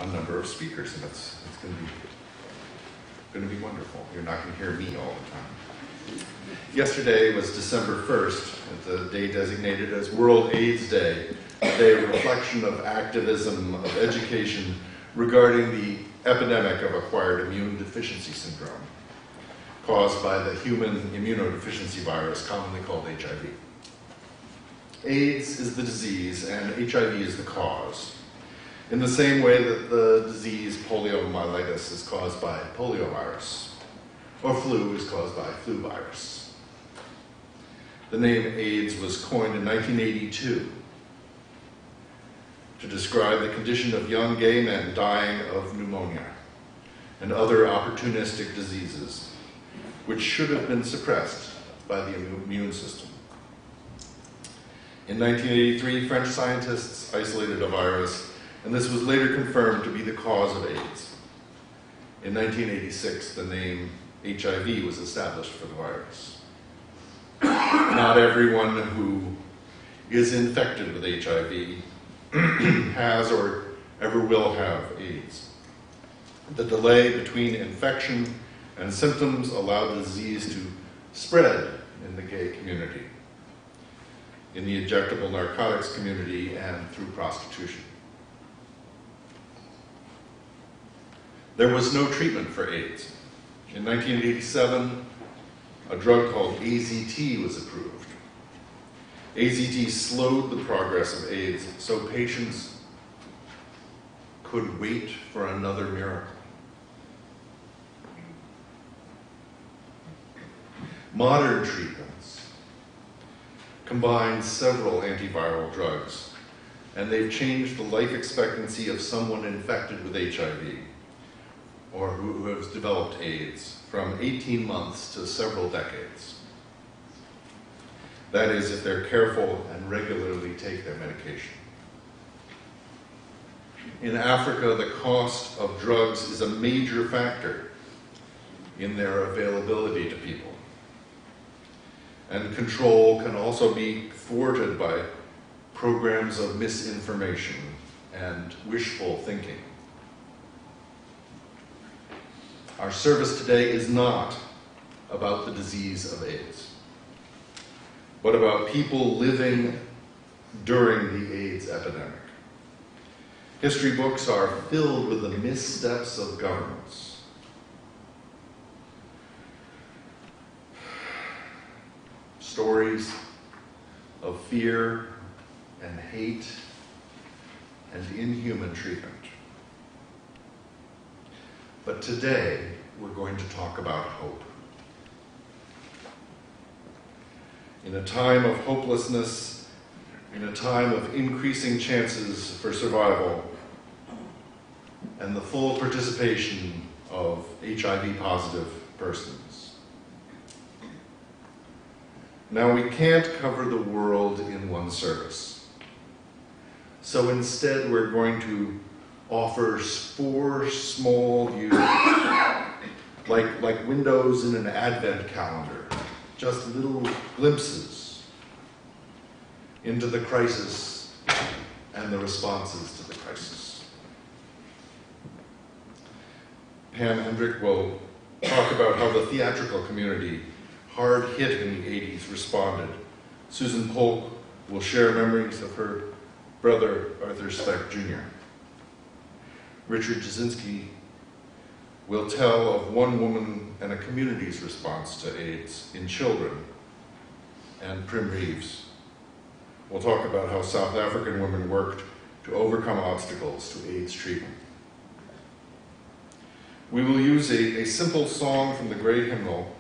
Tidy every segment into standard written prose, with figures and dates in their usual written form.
a number of speakers, and it's going to be wonderful. You're not going to hear me all the time. Yesterday was December 1st, the day designated as World AIDS Day, a day of reflection, of activism, of education regarding the epidemic of acquired immune deficiency syndrome caused by the human immunodeficiency virus commonly called HIV. AIDS is the disease and HIV is the cause, in the same way that the disease poliomyelitis is caused by poliovirus, or flu is caused by flu virus. The name AIDS was coined in 1982 to describe the condition of young gay men dying of pneumonia and other opportunistic diseases, which should have been suppressed by the immune system. In 1983, French scientists isolated a virus, and this was later confirmed to be the cause of AIDS. In 1986, the name HIV was established for the virus. Not everyone who is infected with HIV has or ever will have AIDS. The delay between infection and symptoms allowed the disease to spread in the gay community, in the injectable narcotics community, and through prostitution. There was no treatment for AIDS. In 1987, a drug called AZT was approved. AZT slowed the progress of AIDS so patients could wait for another miracle. Modern treatments combine several antiviral drugs, and they've changed the life expectancy of someone infected with HIV or who has developed AIDS from 18 months to several decades. That is, if they're careful and regularly take their medication. In Africa, the cost of drugs is a major factor in their availability to people. And control can also be thwarted by programs of misinformation and wishful thinking. Our service today is not about the disease of AIDS, but about people living during the AIDS epidemic. History books are filled with the missteps of governments. Stories of fear and hate and inhuman treatment. But today, we're going to talk about hope. In a time of hopelessness, in a time of increasing chances for survival, and the full participation of HIV-positive persons. Now, we can't cover the world in one service. So instead, we're going to offer 4 small views, like windows in an advent calendar, just little glimpses into the crisis and the responses to the crisis. Pam Hendrick will talk about how the theatrical community, hard hit in the 80s, responded. Susan Polk will share memories of her brother, Arthur Speck, Jr. Richard Grzywinsky will tell of one woman and a community's response to AIDS in children. And Reeves will talk about how South African women worked to overcome obstacles to AIDS treatment. We will use a simple song from the great hymnal,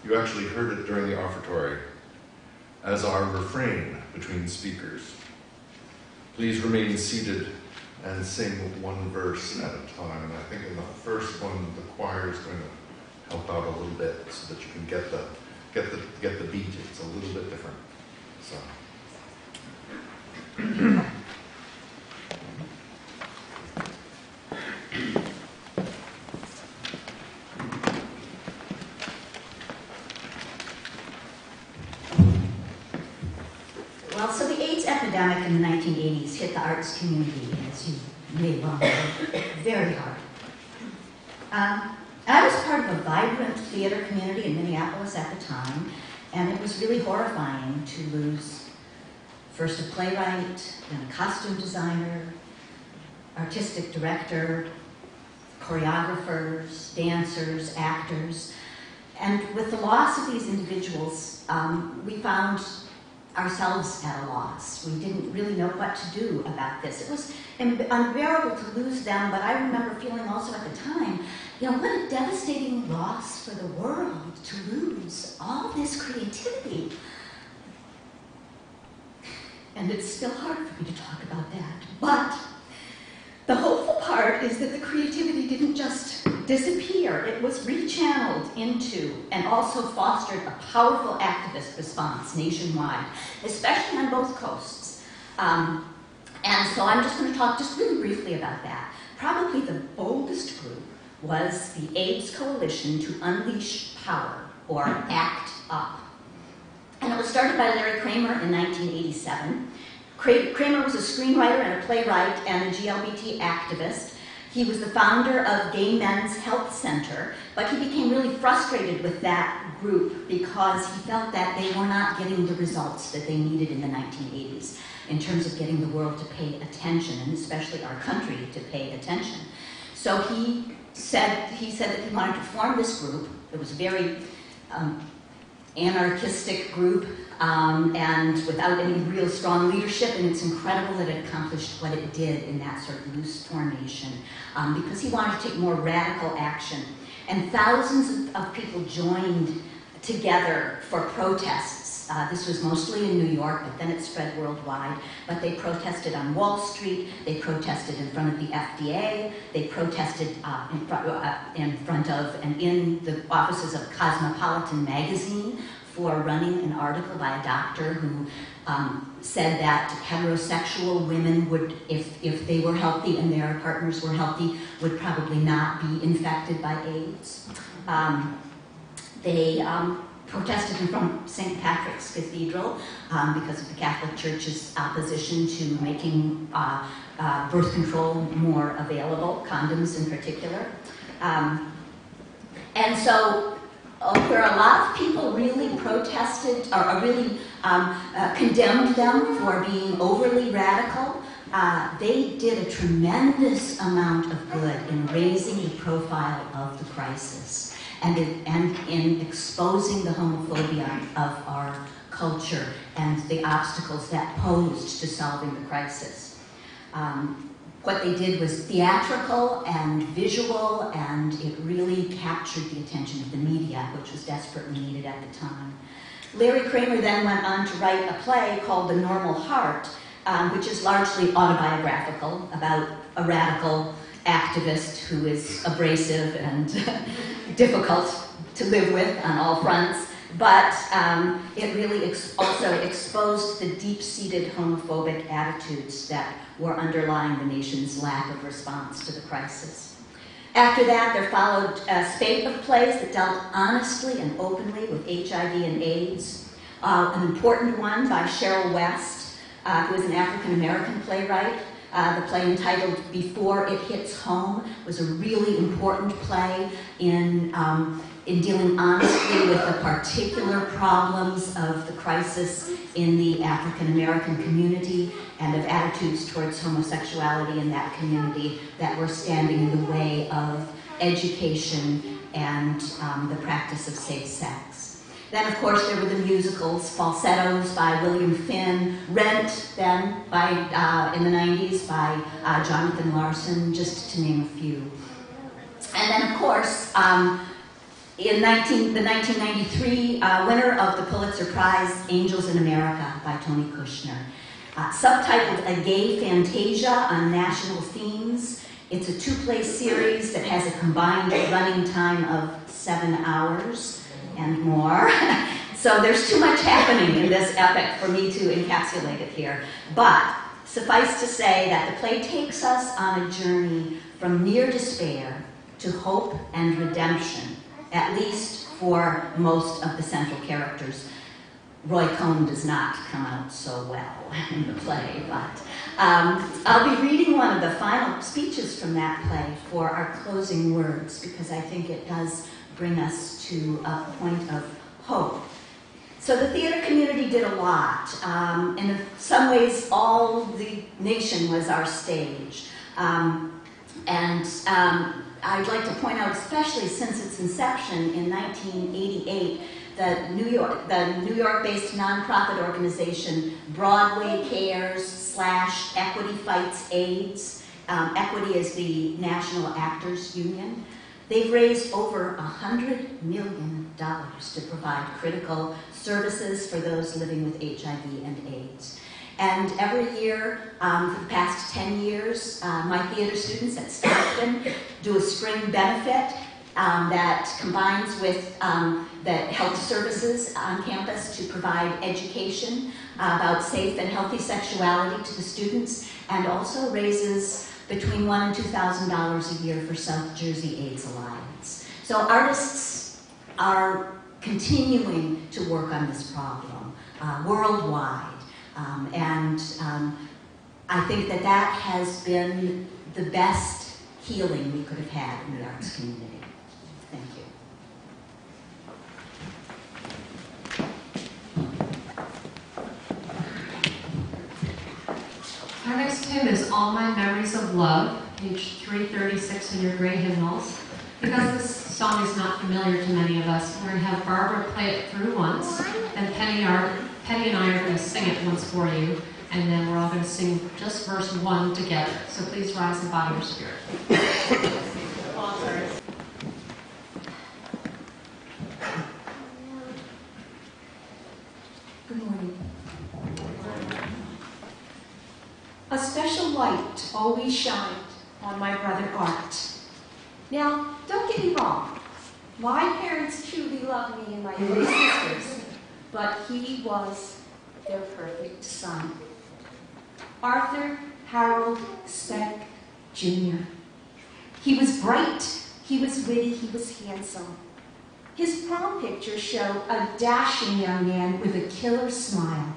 you actually heard it during the offertory, as our refrain between speakers. Please remain seated and sing 1 verse at a time. And I think in the first one, the choir is going to help out a little bit so that you can get the beat. It's a little bit different. So. Well, so the AIDS epidemic in the 1980s hit the arts community, as you may well be very hard. I was part of a vibrant theater community in Minneapolis at the time, and it was really horrifying to lose first a playwright, then a costume designer, artistic director, choreographers, dancers, actors. And with the loss of these individuals, we found ourselves at a loss. We didn't really know what to do about this. It was unbearable to lose them, but I remember feeling also at the time, what a devastating loss for the world to lose all this creativity. And it's still hard for me to talk about that. But the hopeful part is that the creativity didn't just disappear. It was rechanneled into and also fostered a powerful activist response nationwide, especially on both coasts. And so I'm just going to talk just really briefly about that. Probably the boldest group was the AIDS Coalition to Unleash Power, or ACT UP. And it was started by Larry Kramer in 1987. Kramer was a screenwriter and a playwright and a GLBT activist. He was the founder of Gay Men's Health Center, but he became really frustrated with that group because he felt that they were not getting the results that they needed in the 1980s in terms of getting the world to pay attention, and especially our country to pay attention. So he said that he wanted to form this group. It was a very anarchistic group, and without any real strong leadership, and it's incredible that it accomplished what it did in that sort of loose formation, because he wanted to take more radical action. And thousands of people joined together for protests. This was mostly in New York, but then it spread worldwide. But they protested on Wall Street, they protested in front of the FDA, they protested in front of and in the offices of Cosmopolitan magazine for running an article by a doctor who said that heterosexual women would, if they were healthy and their partners were healthy, would probably not be infected by AIDS. They protested in front of St. Patrick's Cathedral because of the Catholic Church's opposition to making birth control more available, condoms in particular. And so where a lot of people really protested, or really condemned them for being overly radical, they did a tremendous amount of good in raising the profile of the crisis and in exposing the homophobia of our culture and the obstacles that posed to solving the crisis. What they did was theatrical and visual, and it really captured the attention of the media, which was desperately needed at the time. Larry Kramer then went on to write a play called The Normal Heart, which is largely autobiographical, about a radical activist who is abrasive and difficult to live with on all fronts. But it really also exposed the deep-seated homophobic attitudes that were underlying the nation's lack of response to the crisis. After that, there followed a spate of plays that dealt honestly and openly with HIV and AIDS. An important one by Cheryl West, who is an African-American playwright. The play entitled Before It Hits Home was a really important play in dealing honestly with the particular problems of the crisis in the African-American community and of attitudes towards homosexuality in that community that were standing in the way of education and the practice of safe sex. Then, of course, there were the musicals, Falsettos by William Finn, Rent, then in the 90s by Jonathan Larson, just to name a few. And then, of course, the 1993 winner of the Pulitzer Prize, Angels in America by Tony Kushner. Subtitled A Gay Fantasia on National Themes, it's a two-play series that has a combined running time of 7 hours and more. So there's too much happening in this epic for me to encapsulate it here. But suffice to say that the play takes us on a journey from near despair to hope and redemption, at least for most of the central characters. Roy Cohn does not come out so well in the play, but I'll be reading one of the final speeches from that play for our closing words, because I think it does bring us to a point of hope. So the theater community did a lot. In some ways, all the nation was our stage. I'd like to point out, especially since its inception in 1988, the New York-based nonprofit organization Broadway Cares / Equity Fights AIDS. Equity is the National Actors Union. They've raised over $100 million to provide critical services for those living with HIV and AIDS. And every year, for the past 10 years, my theater students at Stockton do a spring benefit that combines with the health services on campus to provide education about safe and healthy sexuality to the students, and also raises between $1,000 and $2,000 a year for South Jersey AIDS Alliance. So artists are continuing to work on this problem worldwide. I think that that has been the best healing we could have had in the arts community. Thank you. Our next hymn is All My Memories of Love, page 336 in your gray hymnals. Because this song is not familiar to many of us, we're going to have Barbara play it through once, then Penny and I are going to sing it once for you, and then we're all going to sing just verse 1 together. So please rise in body or spirit. Good morning. A special light always shined on my brother Art. Now, don't get me wrong. My parents truly loved me and my three sisters, but he was their perfect son. Arthur Harold Speck, Jr. He was bright, he was witty, he was handsome. His prom pictures show a dashing young man with a killer smile.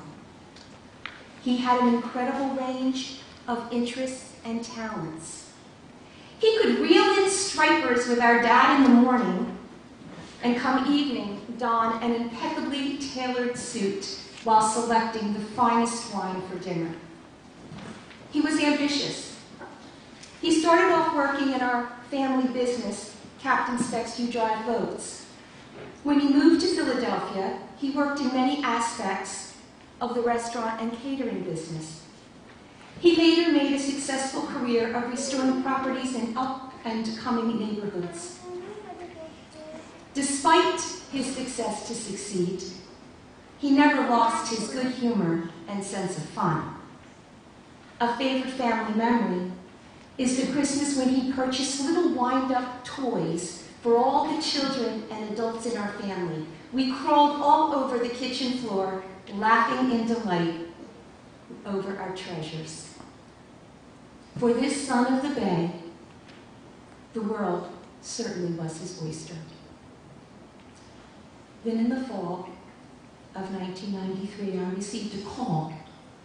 He had an incredible range of interests and talents. He could reel in stripers with our dad in the morning, and come evening, don an impeccably tailored suit while selecting the finest wine for dinner. He was ambitious. He started off working in our family business, Captain Speck's You Drive Boats. When he moved to Philadelphia, he worked in many aspects of the restaurant and catering business. He later made a successful career of restoring properties in up-and-coming neighborhoods. Despite his success to succeed, he never lost his good humor and sense of fun. A favorite family memory is the Christmas when he purchased little wind-up toys for all the children and adults in our family. We crawled all over the kitchen floor, laughing in delight over our treasures. For this son of the Bay, the world certainly was his oyster. Then in the fall of 1993, I received a call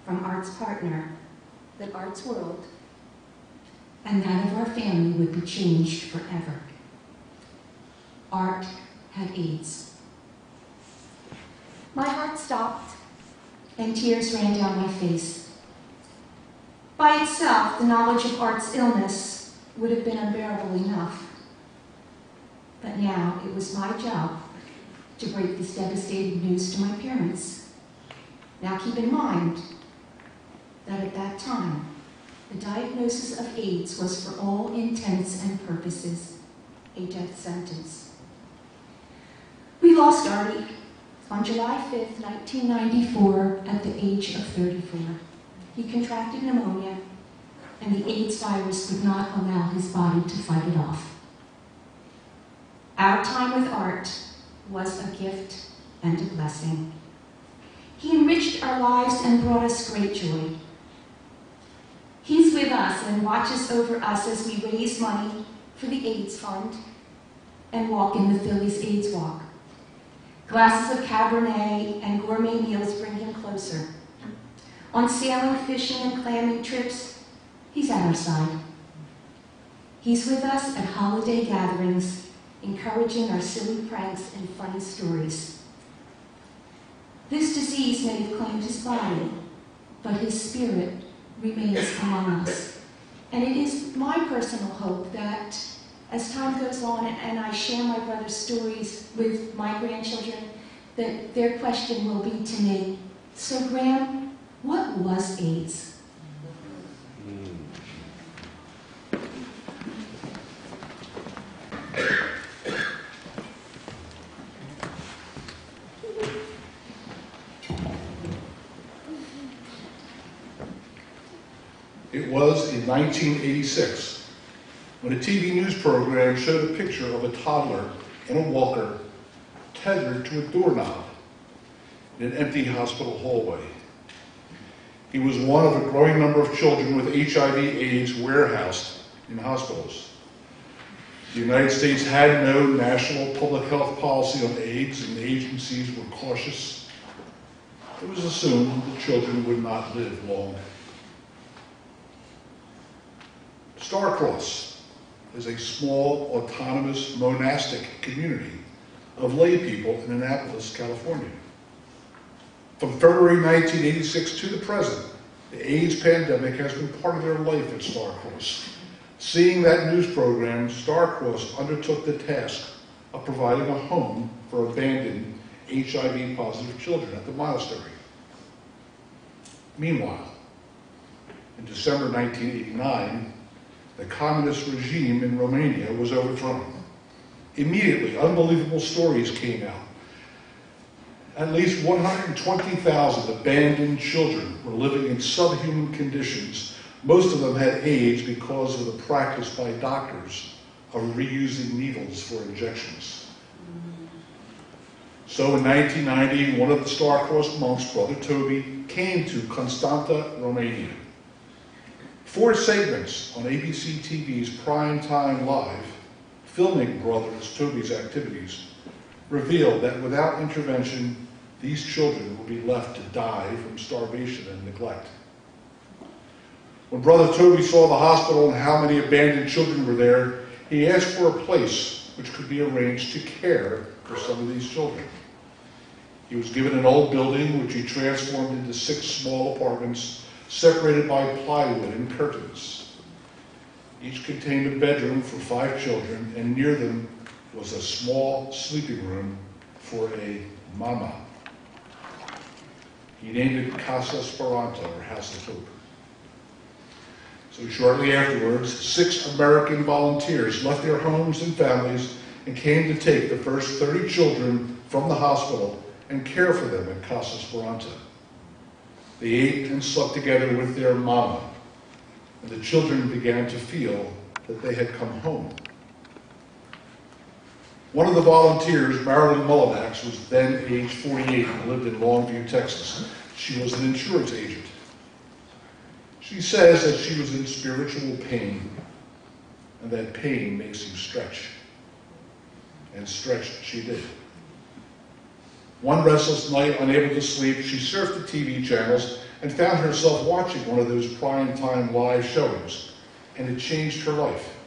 from Art's partner that Art's world and that of our family would be changed forever. Art had AIDS. My heart stopped and tears ran down my face. By itself, the knowledge of Art's illness would have been unbearable enough. But now it was my job to break this devastating news to my parents. Now keep in mind that at that time, the diagnosis of AIDS was for all intents and purposes a death sentence. We lost Artie on July 5th, 1994, at the age of 34. He contracted pneumonia, and the AIDS virus would not allow his body to fight it off. Our time with Art was a gift and a blessing. He enriched our lives and brought us great joy. He's with us and watches over us as we raise money for the AIDS Fund and walk in the Phillies AIDS Walk. Glasses of Cabernet and gourmet meals bring him closer. On sailing, fishing, and clamming trips, he's at our side. He's with us at holiday gatherings, encouraging our silly pranks and funny stories. This disease may have claimed his body, but his spirit remains among us. And it is my personal hope that as time goes on and I share my brother's stories with my grandchildren, that their question will be to me, "So, Graham, what was AIDS?" It was in 1986 when a TV news program showed a picture of a toddler in a walker tethered to a doorknob in an empty hospital hallway. He was one of a growing number of children with HIV/AIDS warehoused in hospitals. The United States had no national public health policy on AIDS, and the agencies were cautious. It was assumed that children would not live long. Starcross is a small, autonomous, monastic community of lay people in Annapolis, California. From February 1986 to the present, the AIDS pandemic has been part of their life at Starcross. Seeing that news program, Starcross undertook the task of providing a home for abandoned HIV-positive children at the monastery. Meanwhile, in December 1989, the communist regime in Romania was overthrown. Immediately, unbelievable stories came out. At least 120,000 abandoned children were living in subhuman conditions. Most of them had AIDS because of the practice by doctors of reusing needles for injections. So in 1990, one of the Starcross monks, Brother Toby, came to Constanta, Romania. 4 segments on ABC TV's Prime Time Live, filming Brother Toby's activities, revealed that without intervention, these children would be left to die from starvation and neglect. When Brother Toby saw the hospital and how many abandoned children were there, he asked for a place which could be arranged to care for some of these children. He was given an old building which he transformed into 6 small apartments separated by plywood and curtains. Each contained a bedroom for 5 children, and near them was a small sleeping room for a mama. He named it Casa Speranza, or House of Hope. So shortly afterwards, 6 American volunteers left their homes and families and came to take the first 30 children from the hospital and care for them at Casa Speranza. They ate and slept together with their mama, and the children began to feel that they had come home. One of the volunteers, Marilyn Mullinax, was then age 48 and lived in Longview, Texas. She was an insurance agent. She says that she was in spiritual pain, and that pain makes you stretch. And stretch she did. One restless night, unable to sleep, she surfed the TV channels and found herself watching one of those prime time live showings, and it changed her life.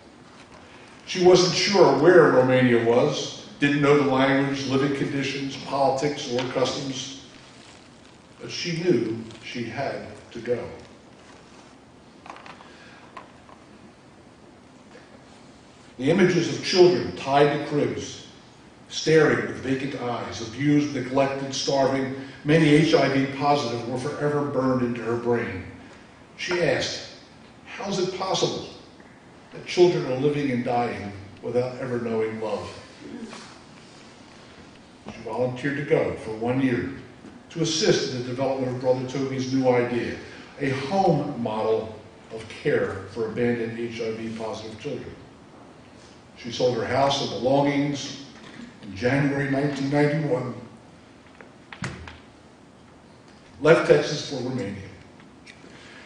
She wasn't sure where Romania was, didn't know the language, living conditions, politics, or customs, but she knew she had to go. The images of children tied to cribs, staring with vacant eyes, abused, neglected, starving, many HIV positive, were forever burned into her brain. She asked, how is it possible that children are living and dying without ever knowing love? She volunteered to go for 1 year to assist in the development of Brother Toby's new idea, a home model of care for abandoned HIV positive children. She sold her house and belongings in January 1991, left Texas for Romania.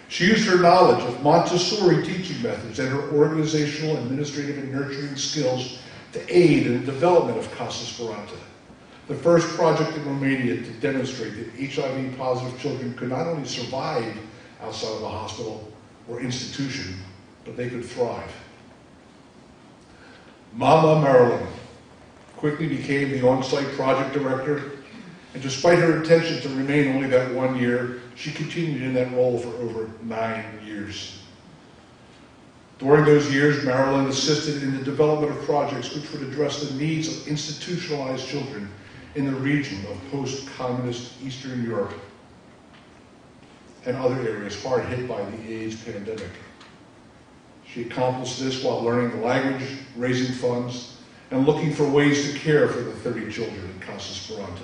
She used her knowledge of Montessori teaching methods and her organizational, administrative, and nurturing skills to aid in the development of Casa Speranza. the first project in Romania to demonstrate that HIV-positive children could not only survive outside of a hospital or institution, but they could thrive. Mama Marilyn quickly became the on-site project director, and despite her intention to remain only that 1 year, she continued in that role for over 9 years. During those years, Marilyn assisted in the development of projects which would address the needs of institutionalized children in the region of post-communist Eastern Europe and other areas hard hit by the AIDS pandemic. She accomplished this while learning the language, raising funds, and looking for ways to care for the 30 children in Casa Speranza.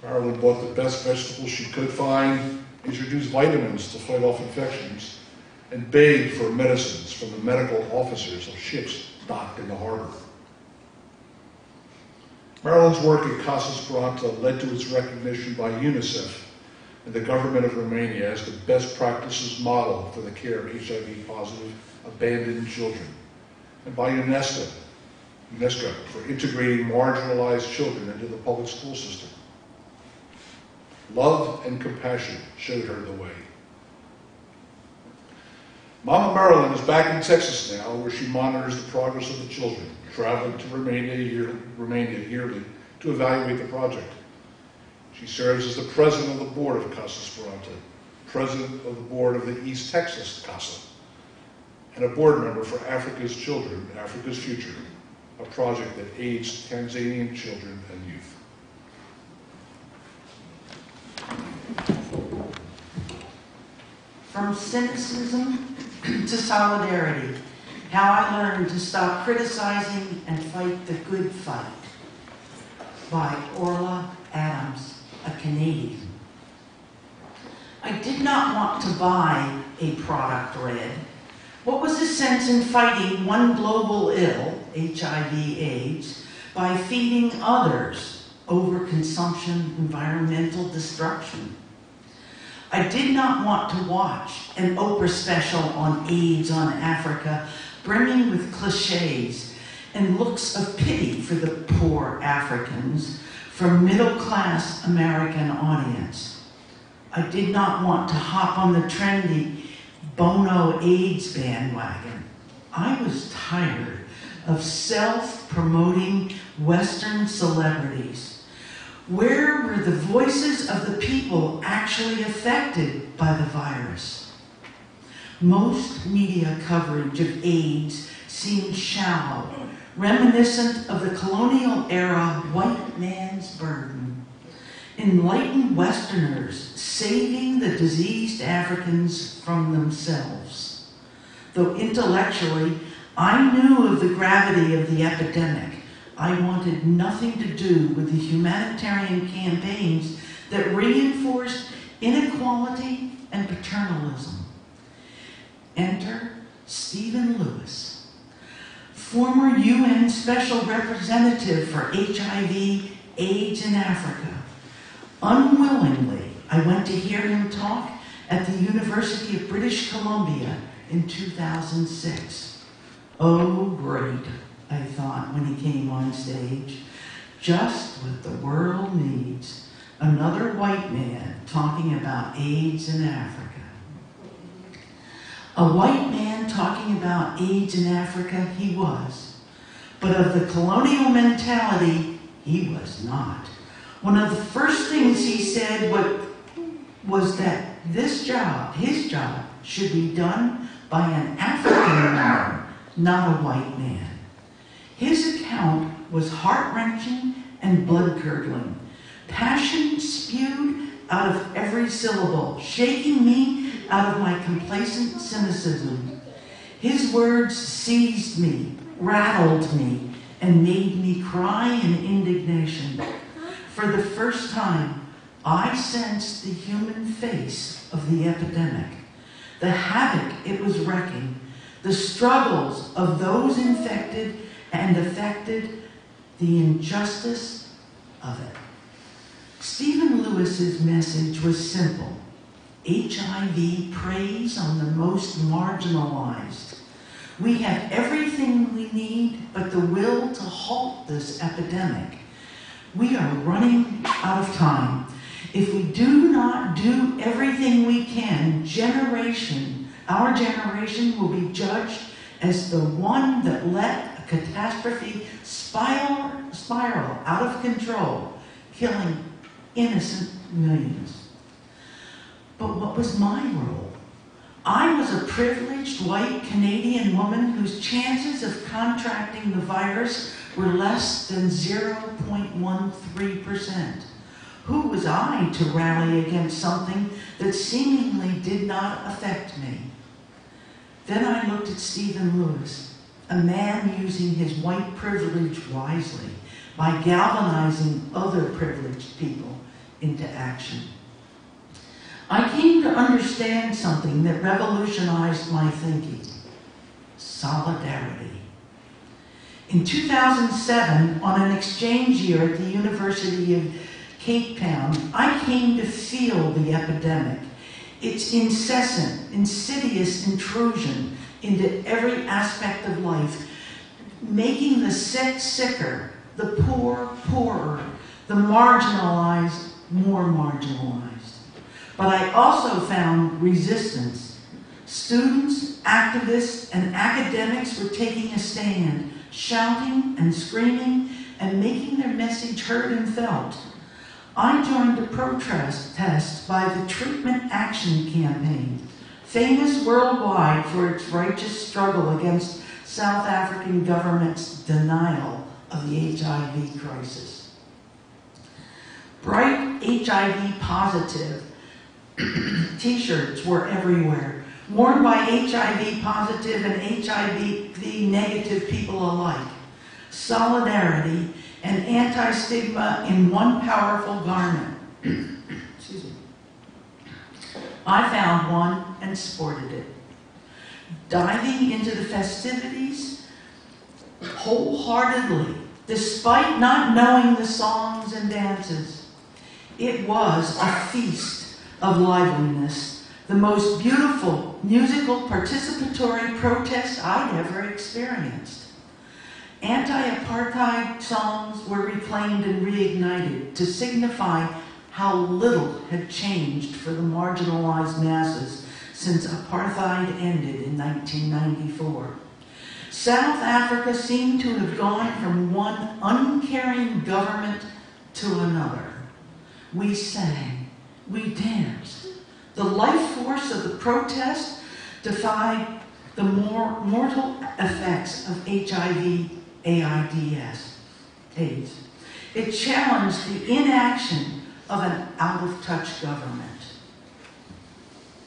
Marilyn bought the best vegetables she could find, introduced vitamins to fight off infections, and begged for medicines from the medical officers of ships docked in the harbor. Marilyn's work at Casa Speranza led to its recognition by UNICEF and the government of Romania as the best practices model for the care of HIV-positive abandoned children, and by UNESCO for integrating marginalized children into the public school system. Love and compassion showed her the way. Mama Marilyn is back in Texas now, where she monitors the progress of the children, traveling to Romania yearly to evaluate the project. She serves as the president of the board of Casa Speranza, president of the board of the East Texas Casa, and a board member for Africa's Children, Africa's Future, a project that aids Tanzanian children and youth. From cynicism to solidarity, how I learned to stop criticizing and fight the good fight, by Orla Adams, a Canadian. I did not want to buy a product read. What was the sense in fighting one global ill, HIV/AIDS, by feeding others, overconsumption, environmental destruction? I did not want to watch an Oprah special on AIDS on Africa, brimming with cliches and looks of pity for the poor Africans from middle-class American audience. I did not want to hop on the trendy Bono AIDS bandwagon. I was tired of self-promoting Western celebrities. Where were the voices of the people actually affected by the virus? Most media coverage of AIDS seemed shallow, reminiscent of the colonial era white man's burden. Enlightened Westerners saving the diseased Africans from themselves. Though intellectually, I knew of the gravity of the epidemic, I wanted nothing to do with the humanitarian campaigns that reinforced inequality and paternalism. Enter Stephen Lewis, former UN Special Representative for HIV/AIDS in Africa. Unwillingly, I went to hear him talk at the University of British Columbia in 2006. Oh, great, I thought when he came on stage. Just what the world needs. Another white man talking about AIDS in Africa. A white man talking about AIDS in Africa, he was. But of the colonial mentality, he was not. One of the first things he said was that this job, his job, should be done by an African man, not a white man. His account was heart-wrenching and blood-curdling. Passion spewed out of every syllable, shaking me out of my complacent cynicism. His words seized me, rattled me, and made me cry in indignation. For the first time, I sensed the human face of the epidemic, the havoc it was wreaking, the struggles of those infected and affected, the injustice of it. Stephen Lewis's message was simple. HIV preys on the most marginalized. We have everything we need but the will to halt this epidemic. We are running out of time. If we do not do everything we can, our generation will be judged as the one that let a catastrophe spiral out of control, killing innocent millions. But what was my role? I was a privileged white Canadian woman whose chances of contracting the virus were less than 0.13%. Who was I to rally against something that seemingly did not affect me? Then I looked at Stephen Lewis, a man using his white privilege wisely by galvanizing other privileged people into action. I came to understand something that revolutionized my thinking: solidarity. In 2007, on an exchange year at the University of Cape Town, I came to feel the epidemic, its incessant, insidious intrusion into every aspect of life, making the sick sicker, the poor poorer, the marginalized more marginalized. But I also found resistance. Students, activists, and academics were taking a stand, shouting and screaming and making their message heard and felt. I joined a protest by the Treatment Action Campaign, famous worldwide for its righteous struggle against South African government's denial of the HIV crisis. Bright HIV positive t-shirts were everywhere, worn by HIV positive and HIV negative people alike. Solidarity and anti-stigma in one powerful garment. Excuse me. I found one and sported it. Diving into the festivities wholeheartedly, despite not knowing the songs and dances. It was a feast of liveliness, the most beautiful musical participatory protest I'd ever experienced. Anti-apartheid songs were reclaimed and reignited to signify how little had changed for the marginalized masses since apartheid ended in 1994. South Africa seemed to have gone from one uncaring government to another. We sang, we danced. The life force of the protest defied the more mortal effects of HIV, AIDS. It challenged the inaction of an out-of-touch government.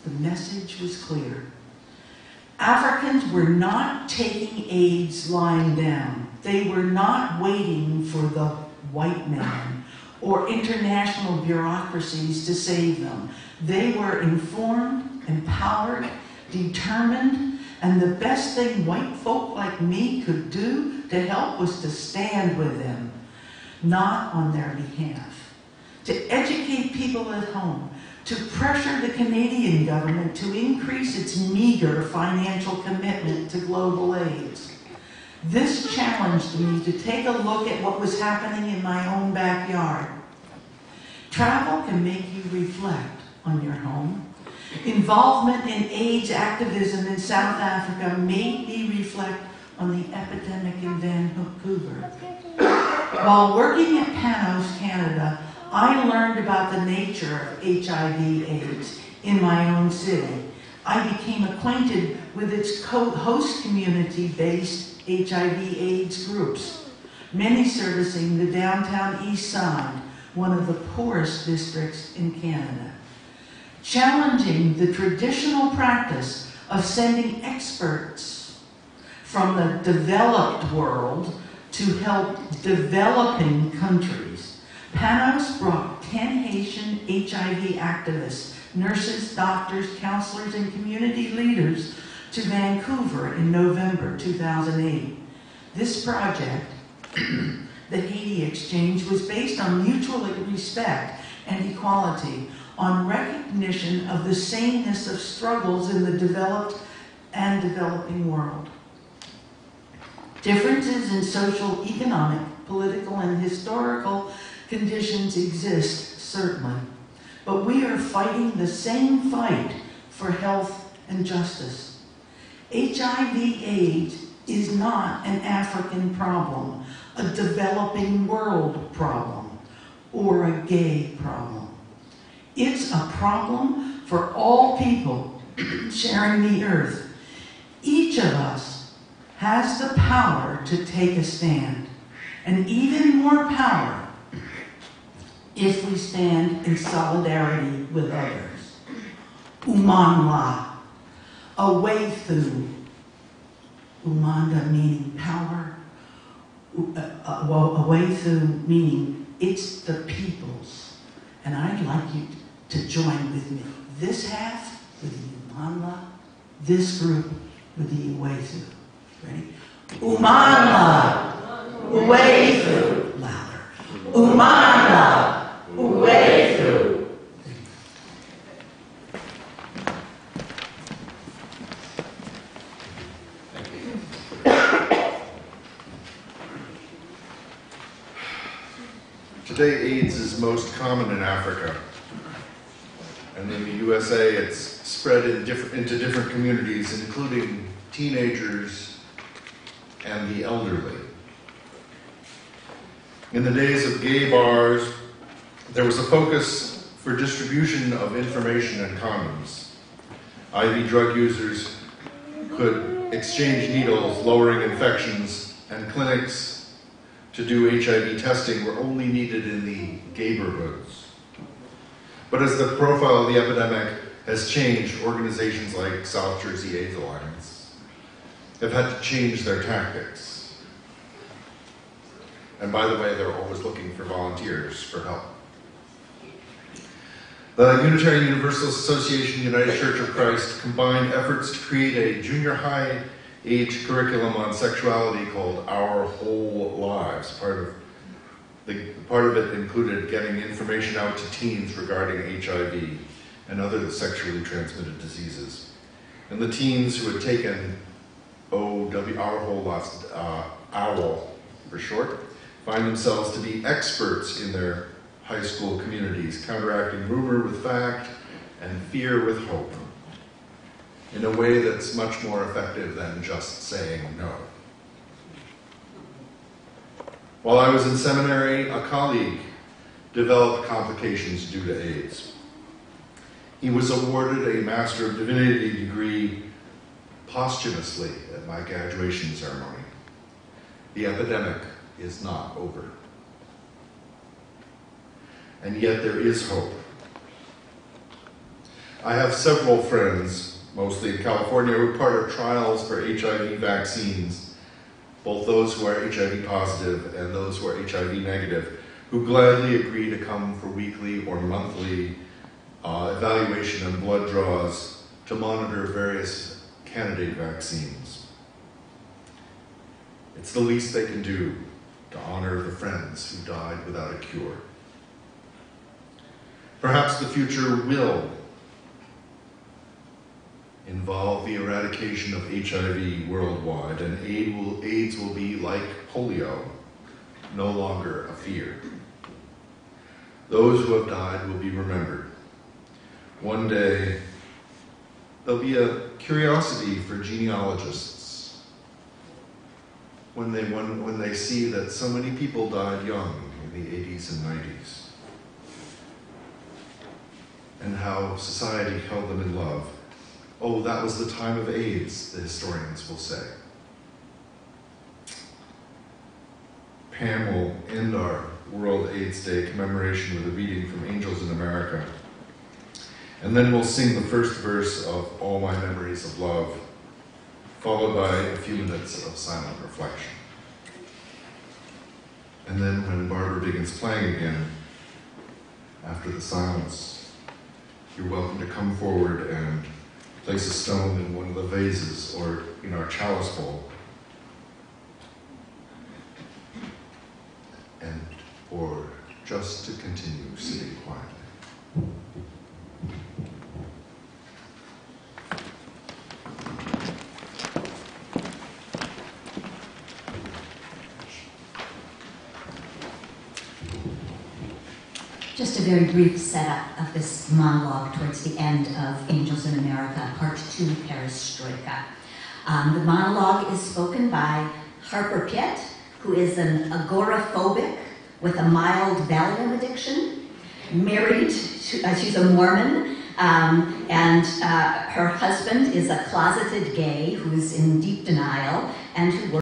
The message was clear. Africans were not taking AIDS lying down. They were not waiting for the white man or international bureaucracies to save them. They were informed, empowered, determined, and the best thing white folk like me could do to help was to stand with them, not on their behalf. To educate people at home, to pressure the Canadian government to increase its meager financial commitment to global AIDS. This challenged me to take a look at what was happening in my own backyard. Travel can make you reflect on your home. Involvement in AIDS activism in South Africa made me reflect on the epidemic in Vancouver. While working at Panos, Canada, I learned about the nature of HIV/AIDS in my own city. I became acquainted with its host community-based HIV/AIDS groups, many servicing the downtown East Side, one of the poorest districts in Canada. Challenging the traditional practice of sending experts from the developed world to help developing countries, Panos brought 10 Haitian HIV activists, nurses, doctors, counselors, and community leaders to Vancouver in November 2008. This project, the Haiti Exchange, was based on mutual respect and equality, on recognition of the sameness of struggles in the developed and developing world. Differences in social, economic, political, and historical conditions exist, certainly, but we are fighting the same fight for health and justice. HIV/AIDS is not an African problem, a developing world problem, or a gay problem. It's a problem for all people sharing the earth. Each of us has the power to take a stand, and even more power if we stand in solidarity with others. Umanla, a way through. Umanda meaning power, a way through meaning it's the people's. And I'd like you to join with me. This half with the Umanla, this group with the Uwezu. Ready? Umanla, Uwezu. Louder. Umanla, Uwezu. Today, AIDS is most common in Africa. And in the USA, it's spread into different communities, including teenagers and the elderly. In the days of gay bars, there was a focus for distribution of information and condoms. IV drug users could exchange needles, lowering infections, and clinics to do HIV testing were only needed in the neighborhoods. But as the profile of the epidemic has changed, organizations like South Jersey AIDS Alliance have had to change their tactics. And by the way, they're always looking for volunteers for help. The Unitarian Universalist Association United Church of Christ combined efforts to create a junior high age curriculum on sexuality called Our Whole Lives. Part of it included getting information out to teens regarding HIV and other sexually transmitted diseases. And the teens who had taken Our Whole Lives, OWL for short, find themselves to be experts in their high school communities, counteracting rumor with fact and fear with hope, in a way that's much more effective than just saying no. While I was in seminary, a colleague developed complications due to AIDS. He was awarded a Master of Divinity degree posthumously at my graduation ceremony. The epidemic is not over. And yet there is hope. I have several friends, mostly in California, who are part of trials for HIV vaccines, both those who are HIV positive and those who are HIV negative, who gladly agree to come for weekly or monthly evaluation and blood draws to monitor various candidate vaccines. It's the least they can do to honor the friends who died without a cure. Perhaps the future will involve the eradication of HIV worldwide, and AIDS will be like polio, no longer a fear. Those who have died will be remembered. One day, there'll be a curiosity for genealogists when they see that so many people died young in the 80s and 90s, and how society held them in love. Oh, that was the time of AIDS, the historians will say. Pam will end our World AIDS Day commemoration with a reading from Angels in America. And then we'll sing the first verse of All My Memories of Love, followed by a few minutes of silent reflection. And then when Barbara begins playing again, after the silence, you're welcome to come forward and place a stone in one of the vases or in our chalice bowl, or just to continue sitting quietly. just a very brief setup of this monologue towards the end of Angels in America, Part 2, Perestroika. The monologue is spoken by Harper Piet, who is an agoraphobic with a mild Valium addiction, married to, she's a Mormon, and her husband is a closeted gay who's in deep denial and who works